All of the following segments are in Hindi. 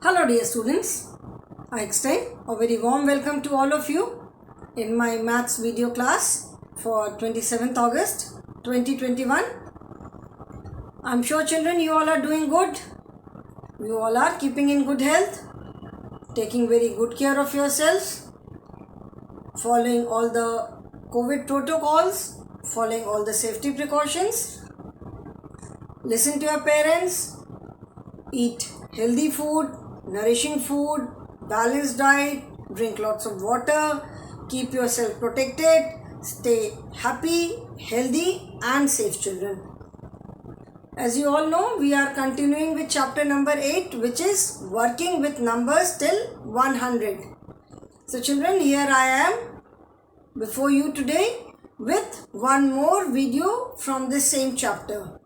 Hello dear students, I extend a very warm welcome to all of you in my maths video class for 27th August 2021. I'm sure children you all are doing good. You all are keeping in good health, taking very good care of yourselves, following all the COVID protocols, following all the safety precautions. Listen to your parents, eat healthy food, nourishing food, balanced diet, drink lots of water, keep yourself protected, stay happy, healthy and safe children. As you all know, we are continuing with chapter number 8, which is working with numbers till 100. So children, here I am before you today with one more video from this same chapter.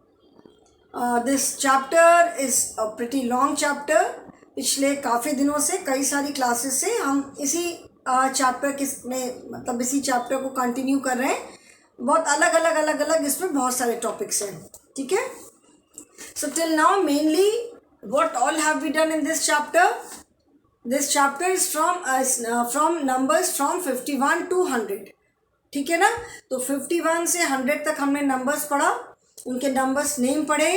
This chapter is a pretty long chapter. पिछले काफ़ी दिनों से कई सारी क्लासेस से हम इसी चैप्टर मतलब इसी चैप्टर को कंटिन्यू कर रहे हैं. बहुत अलग अलग इसमें बहुत सारे टॉपिक्स हैं. ठीक है. So till now mainly what all have we done in this chapter. This chapter is from numbers from 51 to 100. ठीक है ना. तो 51 से 100 तक हमने नंबर्स पढ़ा, उनके नंबर्स नेम पढ़े,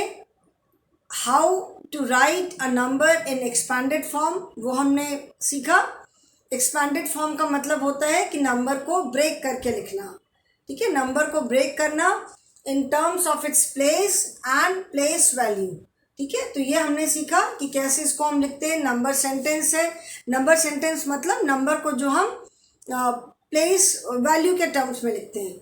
how to write a number in expanded form वो हमने सीखा. एक्सपैंडेड फॉर्म का मतलब होता है कि नंबर को ब्रेक करके लिखना. ठीक है. नंबर को ब्रेक करना in terms of its place and place value. ठीक है. तो ये हमने सीखा कि कैसे इसको हम लिखते हैं. नंबर सेंटेंस है. नंबर सेंटेंस मतलब नंबर को जो हम प्लेस वैल्यू के टर्म्स में लिखते हैं.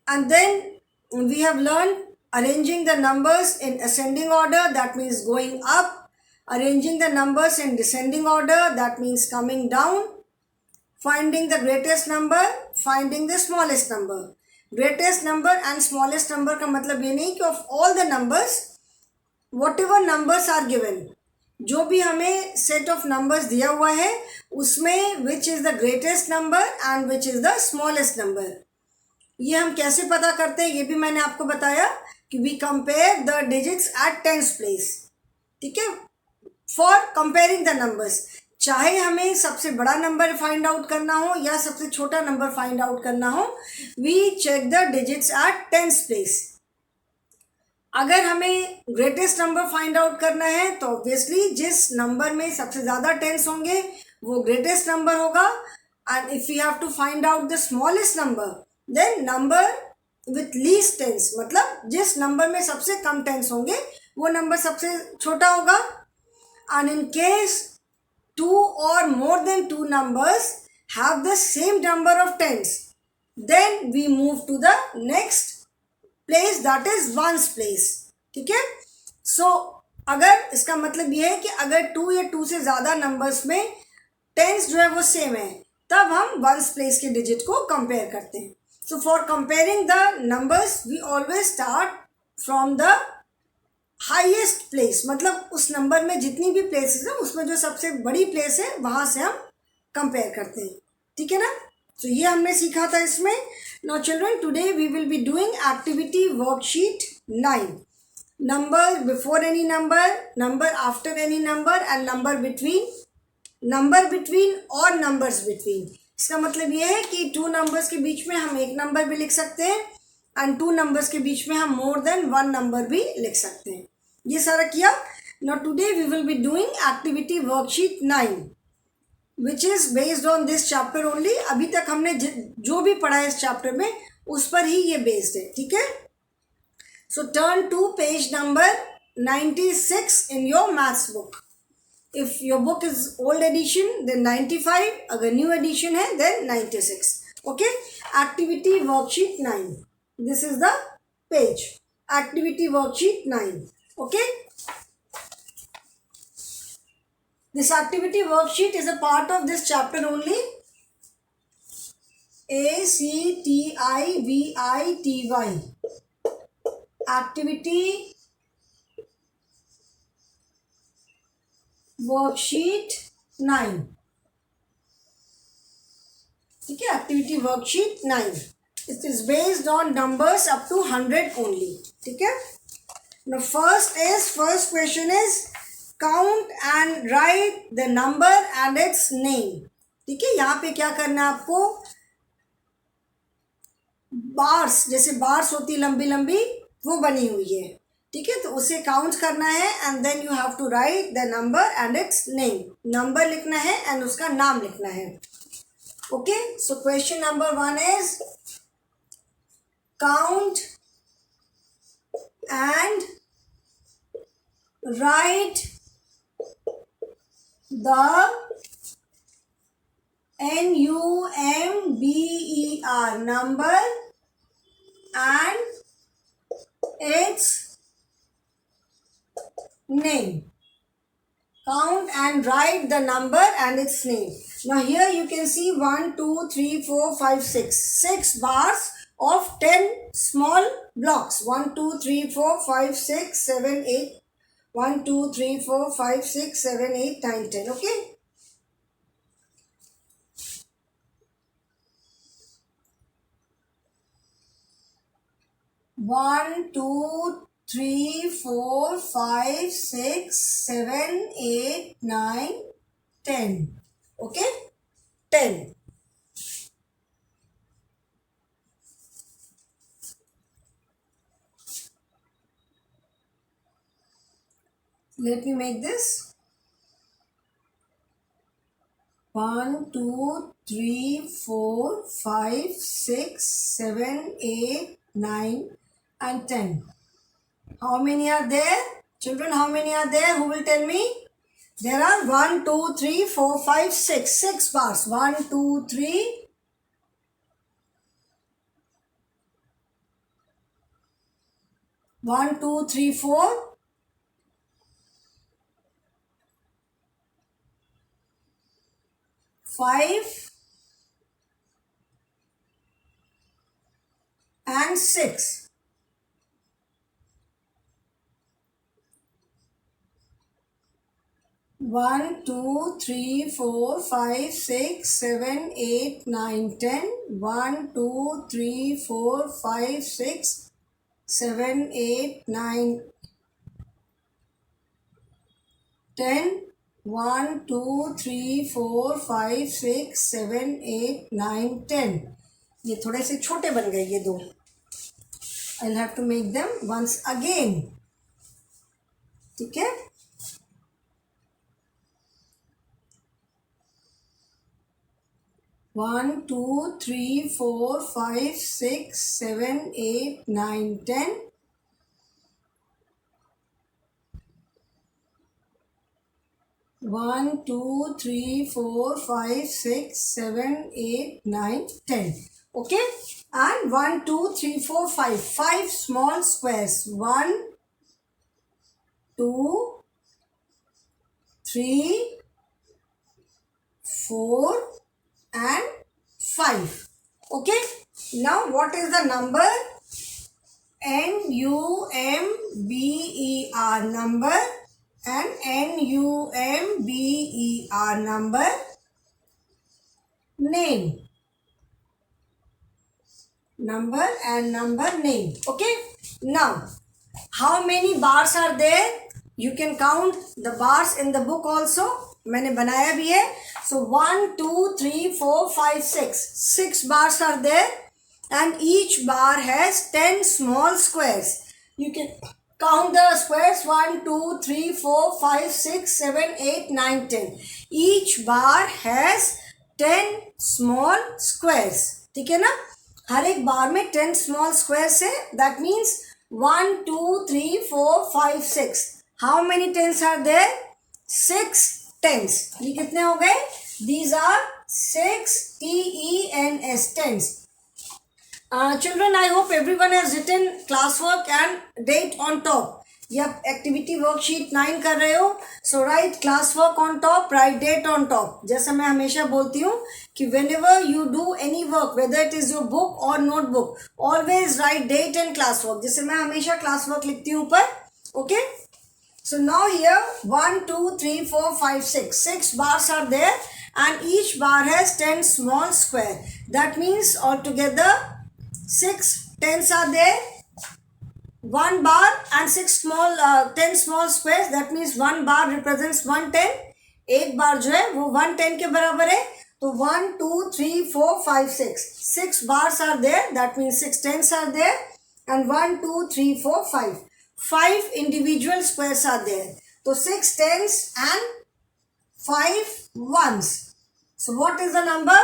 And then we have learn arranging the numbers in ascending order, that means going up. Arranging the numbers in descending order, that means coming down. Finding the greatest number, finding the smallest number. Greatest number and smallest number का मतलब ये नहीं कि of all the numbers, whatever numbers are given, जो भी हमें set of numbers दिया हुआ है उसमें which is the greatest number and which is the smallest number. ये हम कैसे पता करते हैं ये भी मैंने आपको बताया कि we compare the digits at tens place. ठीक है. फॉर कंपेयरिंग द नंबर्स, चाहे हमें सबसे बड़ा नंबर फाइंड आउट करना हो या सबसे छोटा नंबर फाइंड आउट करना हो, we check the digits at tens place. अगर हमें ग्रेटेस्ट नंबर फाइंड आउट करना है तो ऑब्वियसली जिस नंबर में सबसे ज़्यादा टेंस होंगे वो ग्रेटेस्ट नंबर होगा. And if you have to find out the smallest number, then number with least tens मतलब जिस नंबर में सबसे कम टेंस होंगे वो नंबर सबसे छोटा होगा. And in case 2 or more than 2 numbers have the same number of tens, then we move to the next place, that is ones place. ठीक है. सो अगर इसका मतलब ये है कि अगर 2 या 2 से ज़्यादा नंबर्स में टेंस जो है वो सेम है तब हम वंस प्लेस के डिजिट को कंपेयर करते हैं. So for comparing the numbers, we always start from the highest place. मतलब उस नंबर में जितनी भी प्लेसेस हैं उसमें जो सबसे बड़ी प्लेस है वहाँ से हम कंपेयर करते हैं. ठीक है ना. तो ये हमने सीखा था इसमें. Now children, today we will be doing activity worksheet 9. Number before any number, number after any number and number between और numbers between. इसका मतलब ये है कि 2 नंबर्स के बीच में हम एक नंबर भी लिख सकते हैं एंड 2 नंबर्स के बीच में हम मोर देन 1 नंबर भी लिख सकते हैं. ये सारा किया. Now today we will be doing activity worksheet 9 which is based on this chapter only. अभी तक हमने जो भी पढ़ा है इस चैप्टर में उस पर ही ये बेस्ड है. ठीक है. So turn to page number 96 in your maths book. If your book is old edition, then 95. अगर new edition है, then 96. Okay? Activity worksheet 9. This is the page. Activity worksheet 9. Okay? This activity worksheet is a part of this chapter only. ACTIVITY. Activity worksheet 9. ठीक है. Activity worksheet 9. It is based on numbers up to 100 only. ठीक है. Now first question is count and write the number and its name. ठीक है, यहाँ पे क्या करना है आपको, बार्स, जैसे बार्स होती लंबी लंबी, वो बनी हुई है, ठीक है, तो उसे काउंट करना है and then you have to write the number and its name. Number लिखना है एंड उसका नाम लिखना है. Okay, so question number 1 is count and write the NUMBER number and its name. Count and write the number and its name. Now here you can see 1, 2, 3, 4, 5, 6. 6 bars of 10 small blocks. 1, 2, 3, 4, 5, 6, 7, 8. 1, 2, 3, 4, 5, 6, 7, 8, 9, 10. Okay? One, two, 3, 4, 5, 6, 7, 8, 9, 10. Okay? 10. Let me make this. 1, 2, 3, 4, 5, 6, 7, 8, 9 and 10. How many are there? Children, how many are there? Who will tell me? There are 1, 2, 3, 4, 5, 6. 6 bars. 1, 2, 3. 1, 2, 3, 4. 5 and 6. 1, 2, 3, 4, 5, 6, 7, 8, 9, 10. 1, 2, 3, 4, 5, 6, 7, 8, 9, 10. 1, 2, 3, 4, 5, 6, 7, 8, 9, 10. ये थोड़े से छोटे बन गए ये दो. I'll have to make them once again. ठीक है. 1, 2, 3, 4, 5, 6, 7, 8, 9, 10. 1, 2, 3, 4, 5, 6, 7, 8, 9, 10. Okay? And 1, 2, 3, 4, 5. 5 small squares. 1, 2, 3, 4 and 5. Okay? Now what is the number? NUMBER number and NUMBER number. Name. Number and number name. Okay? Now, how many bars are there? You can count the bars in the book also. मैंने बनाया भी है. So 1, 2, 3, 4, 5, 6. 6 bars are there and each bar has 10 small squares. You can count the squares 1, 2, 3, 4, 5, 6, 7, 8, 9, 10. Each bar has 10 small squares. ठीक है ना? हर एक बार में 10 small squares है. That means 1, 2, 3, 4, 5, 6. How many tens are there? 6 tens. ये कितने हो गए? These are 6 TENS tens. Children, I hope everyone has written classwork and date on top. ये आप एक्टिविटी वर्कशीट 9 कर रहे हो. So write classwork on top, write date on top. जैसा मैं हमेशा बोलती हूँ कि whenever you do any work, whether it is your book or notebook, always write date and classwork. जैसे मैं हमेशा क्लासवर्क लिखती हूँ ऊपर. Okay, so now here 1, 2, 3, 4, 5, 6. 6 bars are there and each bar has 10 small square. That means altogether 6 tens are there. 1 bar and 10 small squares, that means 1 bar represents 110. एक बार जो है वो 110 के बराबर है, तो 1 2 3 4 5 6 bars are there, that means 6 tens are there, and 1 2 3 4 5 individual squares are there, so 6 tens and 5 ones. So what is the number?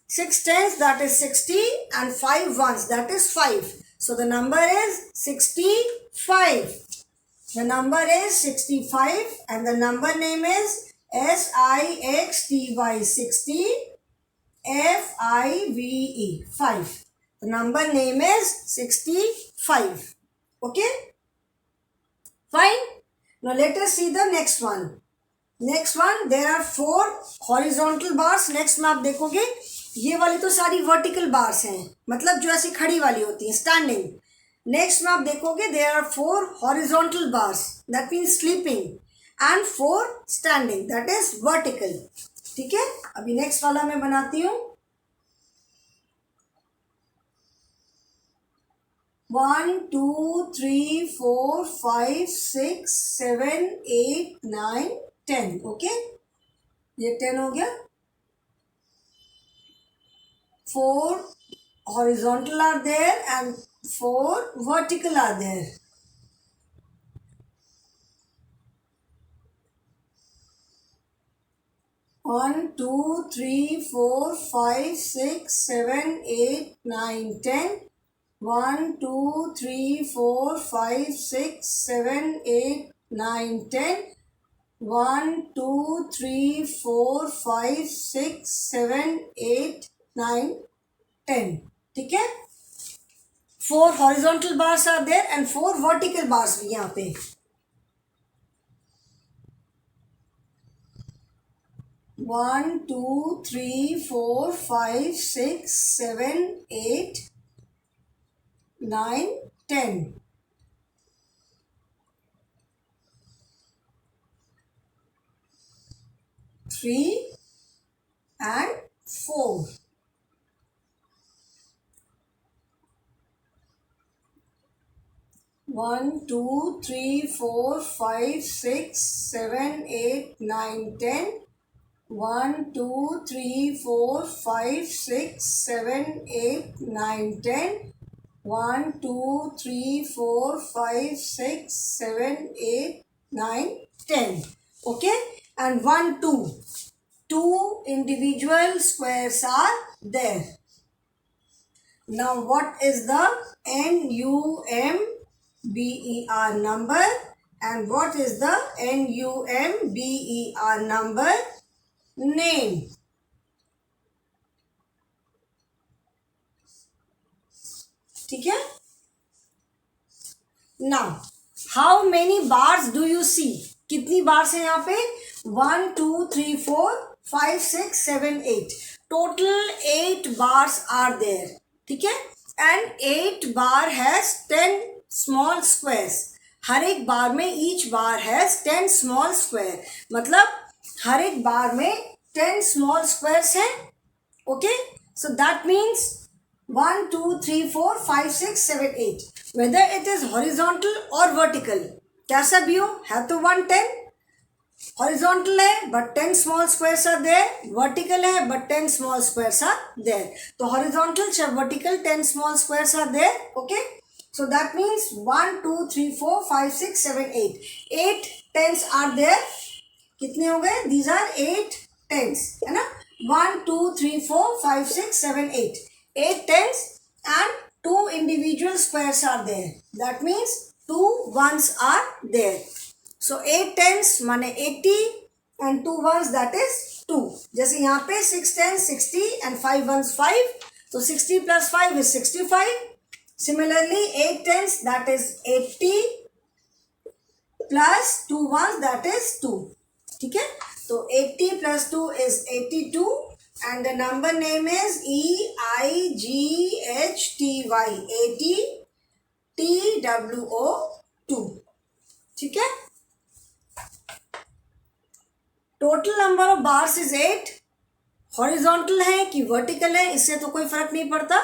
6 tens, that is 60, and 5 ones, that is 5. So the number is 65. The number is 65 and the number name is SIXTY, 60 FIVE, 5. The number name is 65. Okay? Fine. Now let us see the next one. Next one, there are 4 horizontal bars. Next में आप देखोगे ये वाली तो सारी वर्टिकल बार्स हैं, मतलब जो ऐसी खड़ी वाली होती हैं, स्टैंडिंग. नेक्स्ट में आप देखोगे there are 4 horizontal bars, that means sleeping, and 4 standing, that is vertical. ठीक है, अभी नेक्स्ट वाला मैं बनाती हूँ. 1 2 3 4 5 6 7 8 9 10. ओके, ये 10 हो गया. 4 horizontal are there and 4 vertical are there. One, two, three, 4 5 6 7 8 9 10. 1 2 3 4 5 6 7 8 9 10. 1 2 3 4 5 6 7 8 9 10. ठीक है, 4 horizontal bars are there and 4 vertical bars भी यहाँ पे. 1 2 3 4 5 6 7 8 9 10. 3 and 4. 1 2 3 4 5 6 7 8 9 10. 1 2 3 4 5 6 7 8 9 10. 1 2 3 4 5 6 7 8 9 10. Okay, and 1 2 individual squares are there. Now what is the NUMBER number and what is the NUMBER number name? ठीक है. Now how many bars do you see? कितनी बार्स हैं यहाँ पे? 1 2 3 4 5 6 7 8. Total 8 bars are there. ठीक है, and 8 bar has 10 small squares. हर एक बार में each bar has 10 small square, मतलब हर एक बार में 10 small squares हैं. Okay, so that means 1 2 3 4 5 6 7 8, whether it is horizontal or vertical, कैसा भी हो, है तो 110. हॉरिजॉन्टल है but 10 small squares are there, vertical है but 10 small squares are there. तो हॉरिजॉन्टल चाहे vertical 10 small squares are there. Okay, so that means 1 2 3 4 5 6 7 8 tens are there. कितने हो गए? दीज आर 8 टेंस, है ना. 1 2 3 4 5 6 7 8 tense and 2 individual squares are there. That means 2 ones are there. So 8 tens माने 80 and 2 ones, that is 2. जैसे यहाँ पे 6 tens 60 and 5 ones 5. So 60 plus 5 is 65. Similarly 8 tens, that is 80 plus 2 ones, that is 2. ठीक है, तो 80 plus 2 is 82 and the number name is EIGHTY, 80 TWO2. ठीक है, total number of bars is 8. Horizontal है कि वर्टिकल है इससे तो कोई फर्क नहीं पड़ता.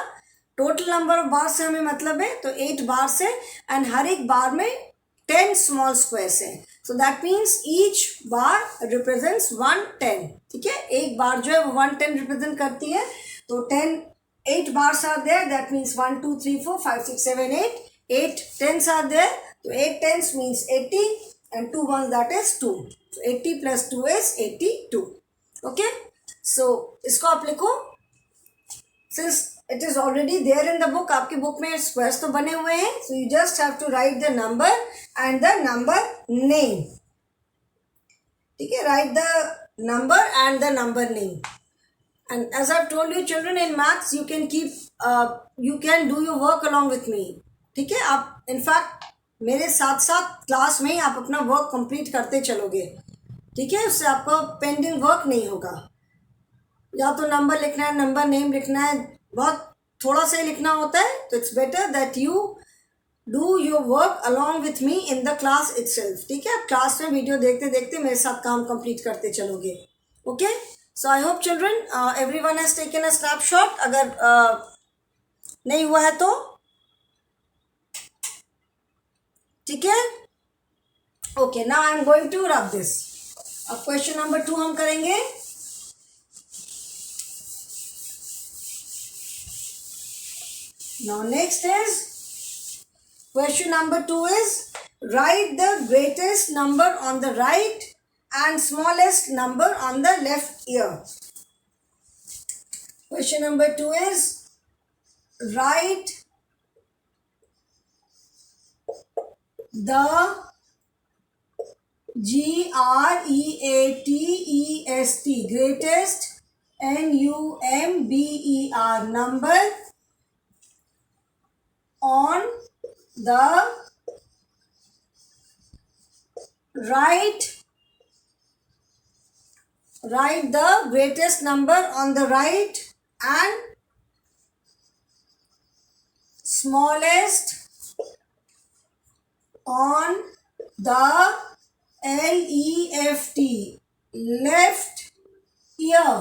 टोटल नंबर ऑफ बार से हमें मतलब है, तो 8 बार से, एंड हर एक बार में 10 स्मॉल स्क्वायर्स है, so that means each bar represents 110. ठीक है, एक बार जो है वो 110 रिप्रेजेंट करती है, तो 8 bars are there, that means 1 2 3 4 5 6 7 8, 8 tens are there, so 8 tens means 80 and 2 ones, that is 2, so 80 plus 2 is 82. Okay, so इसको आप लिखो, since it is already there in the book, आपकी बुक में स्क्वायर्स तो बने हुए हैं, so you just have to write the number and the number name. ठीक है, write the number and the number name. And as I've told you children, in maths you can keep you can do your work along with me. ठीक है, आप इनफैक्ट मेरे साथ साथ क्लास में ही आप अपना वर्क कंप्लीट करते चलोगे. ठीक है, उससे आपका पेंडिंग वर्क नहीं होगा. या तो नंबर लिखना है, नंबर नेम लिखना है, बहुत थोड़ा सा ही लिखना होता है, तो it's better that you do your work along with me in the class itself. ठीक है, आप क्लास में वीडियो देखते देखते मेरे साथ काम कंप्लीट करते चलोगे. Okay, so I hope children everyone has taken a snapshot. अगर नहीं हुआ है तो ठीक है. Okay, now I am going to rub this. अब क्वेश्चन नंबर 2 हम करेंगे. Now next is question number 2 is write the greatest number on the right and smallest number on the left ear. Question number 2 is write the greatest number number on the right. Write the greatest number on the right and smallest on the left ear.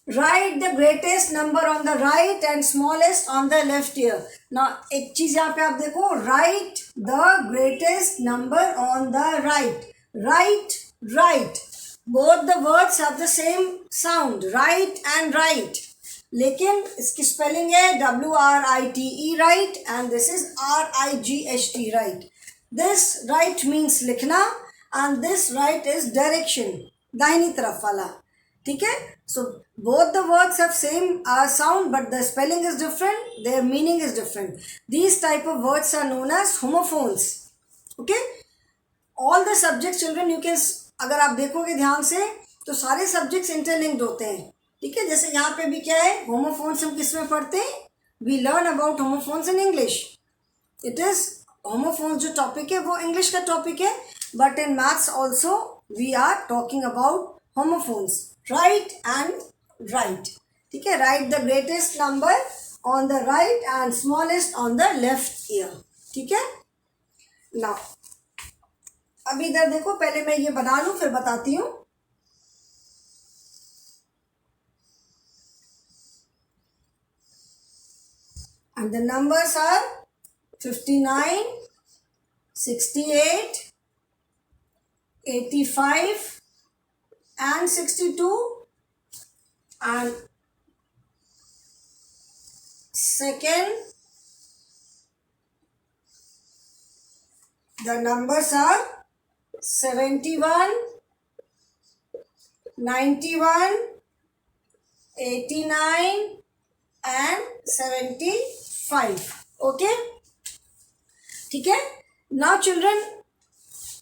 Write the greatest number on the right and smallest on the left ear. Now एक चीज यहाँ पे आप देखो, write the greatest number on the right. Right, both the words have the same sound, right and right, लेकिन इसकी स्पेलिंग है WRITE right and this is RIGHT right. This right means लिखना and this right is direction, दाहिनी तरफ वाला. ठीक है, so both the words have same sound but the spelling is different, their meaning is different. These type of words are known as homophones. Okay, all the subjects children you can, अगर आप देखोगे ध्यान से तो सारे सब्जेक्ट्स इंटरलिंक्ड होते हैं. ठीक है, जैसे यहाँ पे भी क्या है, होमोफोन्स हम किस में पढ़ते हैं, we learn about homophones in English. It is homophones जो टॉपिक है वो इंग्लिश का टॉपिक है, but in maths also we are talking about homophones, right and right. ठीक है, write the greatest number on the right and smallest on the left ear. ठीक है, नाउ अभी इधर देखो, पहले मैं ये बना लूं फिर बताती हूँ. And the numbers are 59, 68, 85 and 62, and second the numbers are 71, 91, 89 and 75. Okay, ठीक है. Now children,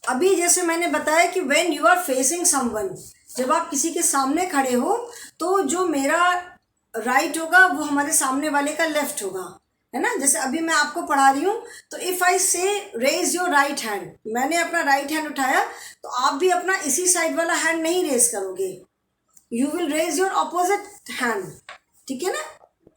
अभी जैसे मैंने बताया कि when you are facing someone, जब आप किसी के सामने खड़े हो तो जो मेरा राइट होगा वो हमारे सामने वाले का लेफ्ट होगा, है ना. जैसे अभी मैं आपको पढ़ा रही हूँ तो इफ़ आई से रेज योर राइट हैंड, मैंने अपना राइट हैंड उठाया तो आप भी अपना इसी साइड वाला हैंड नहीं रेज करोगे, you will raise your opposite hand. ठीक है ना,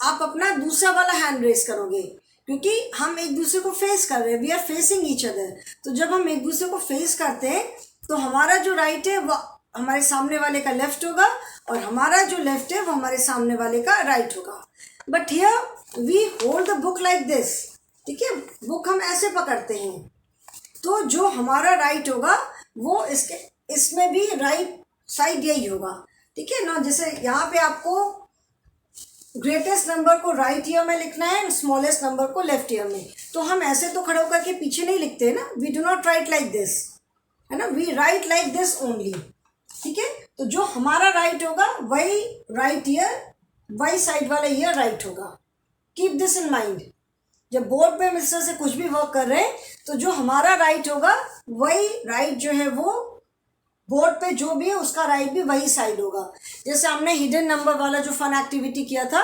आप अपना दूसरा वाला हैंड रेज करोगे, क्योंकि हम एक दूसरे को फेस कर रहे हैं, we are facing each other. तो जब हम एक दूसरे को फेस करते हैं तो हमारा जो राइट है वो हमारे सामने वाले का लेफ्ट होगा और हमारा जो लेफ्ट है वो हमारे सामने वाले का राइट होगा. But here we hold the book like this. ठीक है, बुक हम ऐसे पकड़ते हैं, तो जो हमारा राइट होगा वो इसमें भी राइट साइड यही होगा. ठीक है ना, जैसे यहाँ पे आपको ग्रेटेस्ट नंबर को राइट ईयर में लिखना है, स्मॉलेस्ट नंबर को लेफ्ट ईयर में. तो हम ऐसे तो खड़े होकर के पीछे नहीं लिखते हैं ना, we do not write like this, है ना, we write like this only. ठीक है, तो जो हमारा राइट होगा वही राइट ईयर, वही साइड वाला ईयर राइट होगा. Keep this in mind. जब बोर्ड पे हम इस तरह से कुछ भी वर्क कर रहे हैं तो जो हमारा राइट होगा वही राइट जो है वो बोर्ड पे जो भी है उसका राइट भी वही साइड होगा. जैसे हमने हिडन नंबर वाला जो फन एक्टिविटी किया था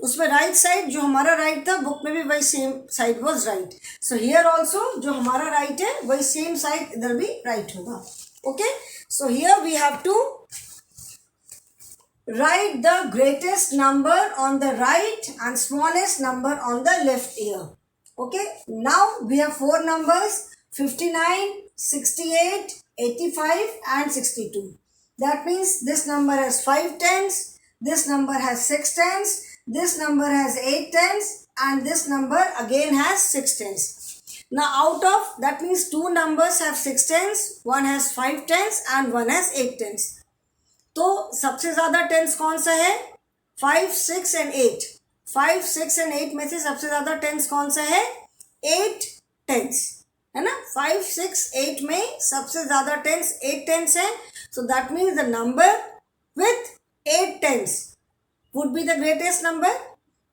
उसमें राइट साइड जो हमारा राइट था बुक में भी वही same side was right. So here also जो हमारा राइट है वही सेम साइड इधर भी राइट होगा. Okay, so here we have to write the greatest number on the right and smallest number on the left ear. Okay, now we have four numbers: 59, 68, 85 and 62. That means this number has 5 tens, this number has 6 tens, this number has 8 tens and this number again has 6 tens. Now out of that means two numbers have 6 tens, one has 5 tens and one has 8 tens. तो सबसे ज्यादा टेंस कौन सा है? 5, 6 एंड 8. 5, 6 एंड 8 में से सबसे ज्यादा टेंस कौन सा है? 8 टेंस, है ना. 5, 6, 8 में सबसे ज्यादा टेंस 8 टेंस है. So that means the number with 8 tens would be the greatest number.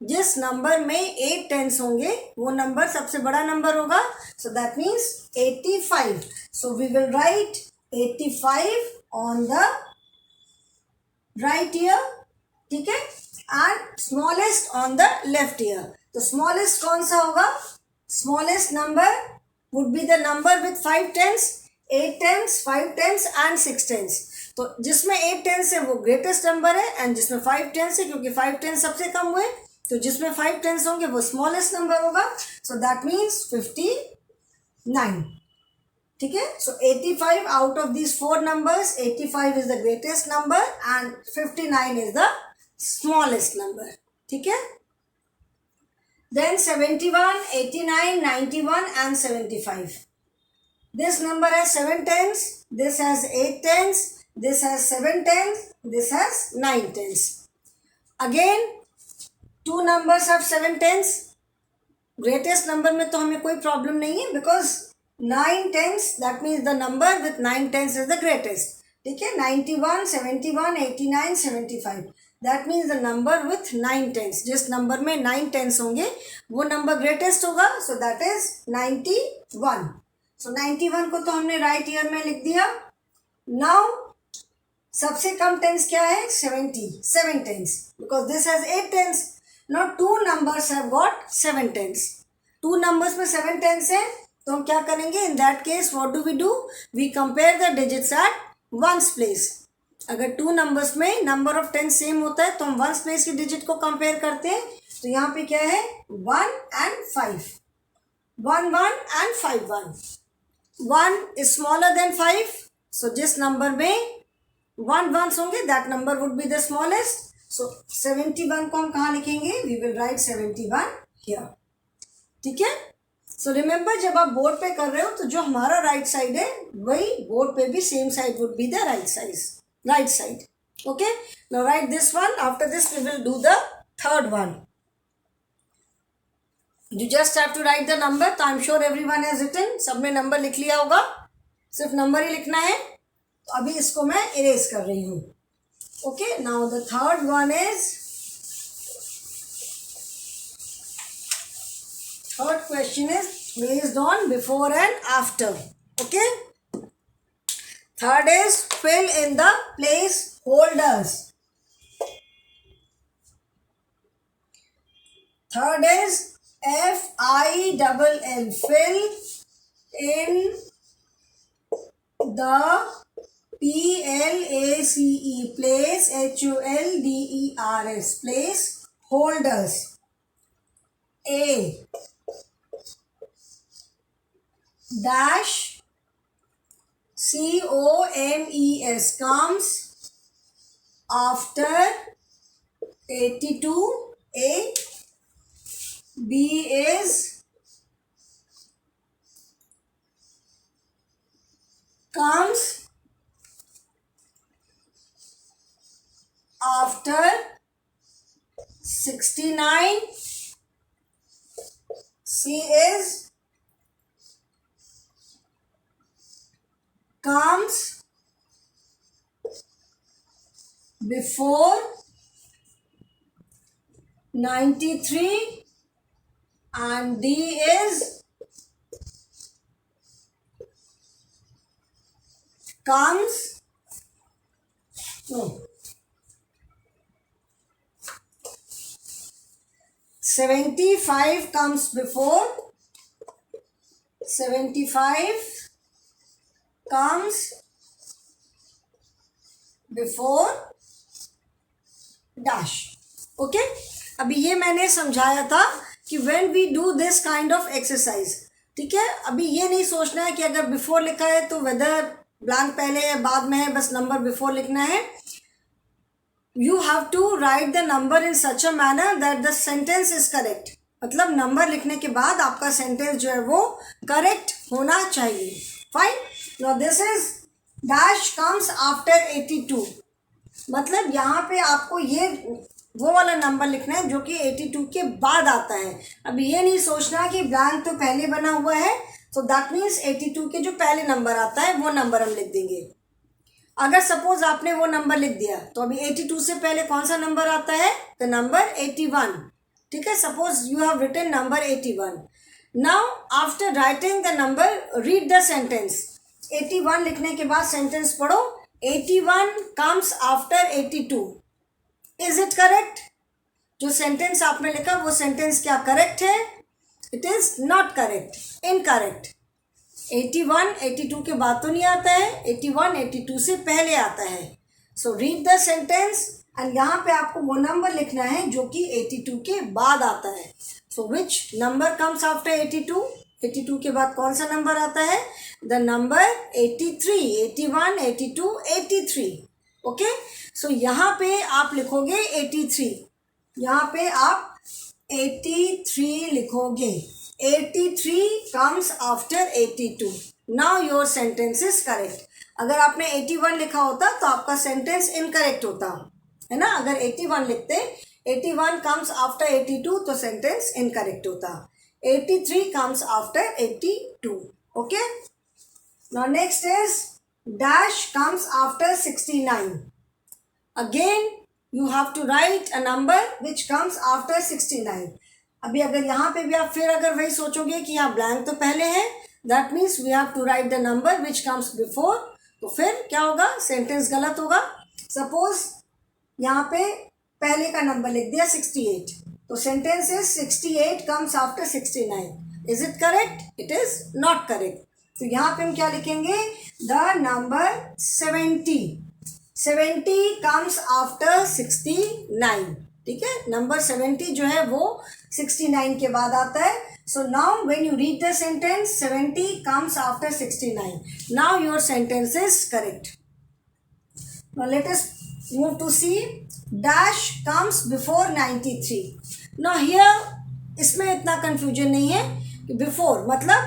जिस नंबर में 8 टेंस होंगे वो नंबर सबसे बड़ा नंबर होगा. So that means 85. So we will write 85 on the right ear. ठीक है, and smallest on the left ear. तो स्मॉलेस्ट कौन सा होगा? Smallest number would be the number with 5 tens, 8 tens, 5 tens and 6 tens. तो जिसमें 8 टेंस है वो ग्रेटेस्ट नंबर है एंड जिसमें 5 टेंस है, क्योंकि 5 टेंस सबसे कम हुए, तो जिसमें 5 टेंस होंगे वो स्मॉलेस्ट नंबर होगा. So that means 59. ठीक है, so 85 out of these 4 numbers 85 is the greatest number and 59 is the smallest number. ठीक है, then 71, 89, 91 and 75. This number has 7 tens, this has 8 tens, this has 7 tens, this has 9 tens. Again two numbers have 7 tens. Greatest number में तो हमें कोई प्रॉब्लम नहीं है because 9 tens, that means the number with 9 tens is the greatest. ठीक है, 91, 71, 89, 75. That means the number with 9 tens. जिस नंबर में 9 tens होंगे वो नंबर ग्रेटेस्ट होगा. So that is 91. So 91 को तो हमने राइट ईयर में लिख दिया. Now सबसे कम टेंस क्या है? 7 tens because this has 8 tens. Now two numbers have got 7 tens. 2 numbers में 7 tens है तो हम क्या करेंगे? In that case what do? We compare the digits at ones place. अगर 2 नंबर्स में नंबर ऑफ टेंस सेम होता है तो हम वंस प्लेस की डिजिट को कंपेयर करते हैं. तो यहाँ पे क्या है? 1 and 5. 1 1 and 5 1. 1 is smaller than 5. So जिस नंबर में 1 वंस होंगे that number would be the smallest. So 71 को हम कहाँ लिखेंगे? We will write 71 here. ठीक है, सो रिमेंबर जब आप बोर्ड पे कर रहे हो तो जो हमारा राइट साइड है वही बोर्ड पे भी same side would be the right side. Okay, now write this one. After this we will do the third one. You just have to write the number. तो I am sure everyone has written. सबने नंबर लिख लिया होगा, सिर्फ नंबर ही लिखना है. तो अभी इसको मैं इरेज कर रही हूँ. Okay, now the third one is, third question is based on before and after. Okay, third is fill in the place holders. Third is FILL, fill in the place, HOLDERS, place holders. A dash COMES comes after 82. A. B is comes after 69. C is comes before 93, and D is comes no 75 comes before 75 comes before dash. Okay अभी ये मैंने समझाया था कि when we do this kind of exercise, ठीक है। अभी ये नहीं सोचना है कि अगर बिफोर लिखा है तो वेदर ब्लैंक पहले है बाद में है, बस नंबर बिफोर लिखना है। You have to write the number in such a manner that the sentence is correct. मतलब नंबर लिखने के बाद आपका सेंटेंस जो है वो करेक्ट होना चाहिए। Fine, now this is dash comes after 82। मतलब यहाँ पे आपको ये वो वाला नंबर लिखना है जो कि 82 के बाद आता है। अब ये नहीं सोचना कि ब्लैंक तो पहले बना हुआ है, तो दैट मीन्स 82 के जो पहले नंबर आता है वो नंबर हम लिख देंगे। अगर सपोज आपने वो नंबर लिख दिया तो अभी 82 से पहले कौन सा नंबर आता है? द नंबर 81, ठीक है। Suppose you have written number 81। Now after writing the number read the sentence. 81 लिखने के बाद सेंटेंस पढ़ो। 81 comes after 82. Is it correct? जो सेंटेंस आपने लिखा वो सेंटेंस क्या करेक्ट है? It is not correct, incorrect. 81 82 के बाद तो नहीं आता है, 81 82 से पहले आता है। So read the sentence and यहाँ पे आपको वो नंबर लिखना है जो कि 82 के बाद आता है। सो विच नंबर कम्स आफ्टर 82? 82 के बाद कौन सा नंबर आता है? The number 83, 81, 82, 83। ओके, सो यहाँ पे आप लिखोगे 83, यहाँ पे आप 83 लिखोगे। 83 comes after 82। Now your sentence is correct. अगर आपने 81 लिखा होता तो आपका सेंटेंस इनकरेक्ट होता है ना। अगर 81 लिखते, 81 कम्स आफ्टर 82 तो सेंटेंस इनकरेक्ट होता। 83 comes after 82. Okay. Now next is dash comes after 69. Again you have to write a number which comes after 69. अभी अगर यहाँ पे भी आप फिर अगर वही सोचोगे कि यहाँ ब्लैंक तो पहले है, that means we have to write the number which comes before. तो फिर क्या होगा? सेंटेंस गलत होगा। सपोज यहाँ पे पहले का नंबर लिख दिया 68, तो sentence is 68 comes after 69। Is it correct? It is not correct. तो यहाँ पे हम क्या लिखेंगे? द नंबर 70 कम्स आफ्टर 69, ठीक है। नंबर 70 जो है वो 69 के बाद आता है। So now when you read the sentence 70 comes after 69, now your sentence is correct. Now let us move to C. Dash comes before 93। Now here इसमें इतना कंफ्यूजन नहीं है कि बिफोर मतलब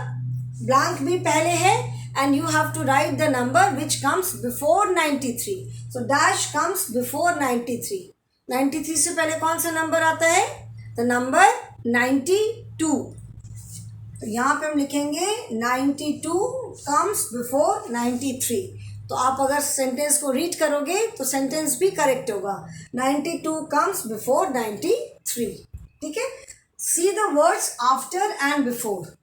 ब्लैंक भी पहले है and you have to write the number which comes before 93। So dash comes before 93। 93 से पहले कौन सा नंबर आता है? The number 92। तो यहाँ पे हम लिखेंगे 92 कम्स बिफोर 93। तो आप अगर सेंटेंस को रीड करोगे तो सेंटेंस भी करेक्ट होगा। 92 कम्स बिफोर 93, ठीक है। See the words after and before.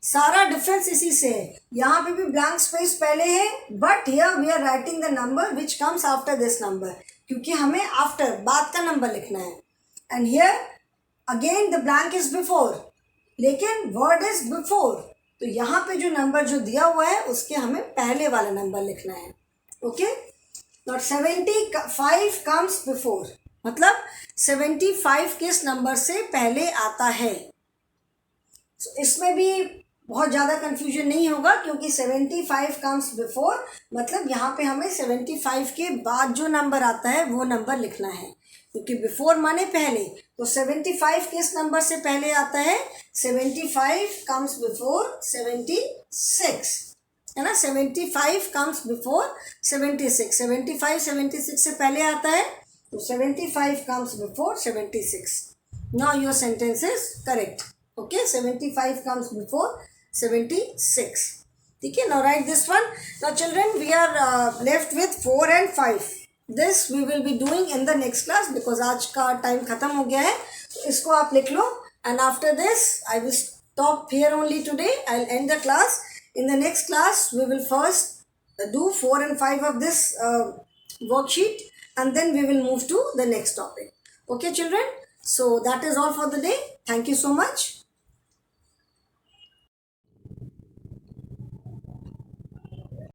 सारा डिफरेंस इसी से है। यहाँ पे भी ब्लैंक स्पेस पहले है, but here we are writing the number which comes after this number, क्योंकि हमें आफ्टर बाद का नंबर लिखना है। And here again the blank is before, लेकिन वर्ड इज बिफोर, तो यहाँ पे जो नंबर जो दिया हुआ है उसके हमें पहले वाला नंबर लिखना है। ओके, नॉट 75 कम्स बिफोर, मतलब 75 किस नंबर से पहले आता है। इसमें भी बहुत ज़्यादा कंफ्यूजन नहीं होगा, क्योंकि 75 कम्स बिफोर, मतलब यहाँ पे हमें 75 के बाद जो नंबर आता है वो नंबर लिखना है, क्योंकि बिफोर माने पहले, तो 75 किस नंबर से पहले आता है? 75 कम्स बिफोर 76, है ना। 75 कम्स बिफोर 76, 75 76 से पहले आता है, तो 75 comes before 76. Now your sentence is correct. Okay, 75 comes before 76. ठीक है, now write this one. Now children, we are left with 4 and 5. This we will be doing in the next class, because आज का टाइम खत्म हो गया है, तो इसको आप लिख लो. And after this I will stop here only today. I'll end the class. In the next class, we will first do 4 and 5 of this worksheet, and then we will move to the next topic. Okay, children? So that is all for the day. Thank you so much.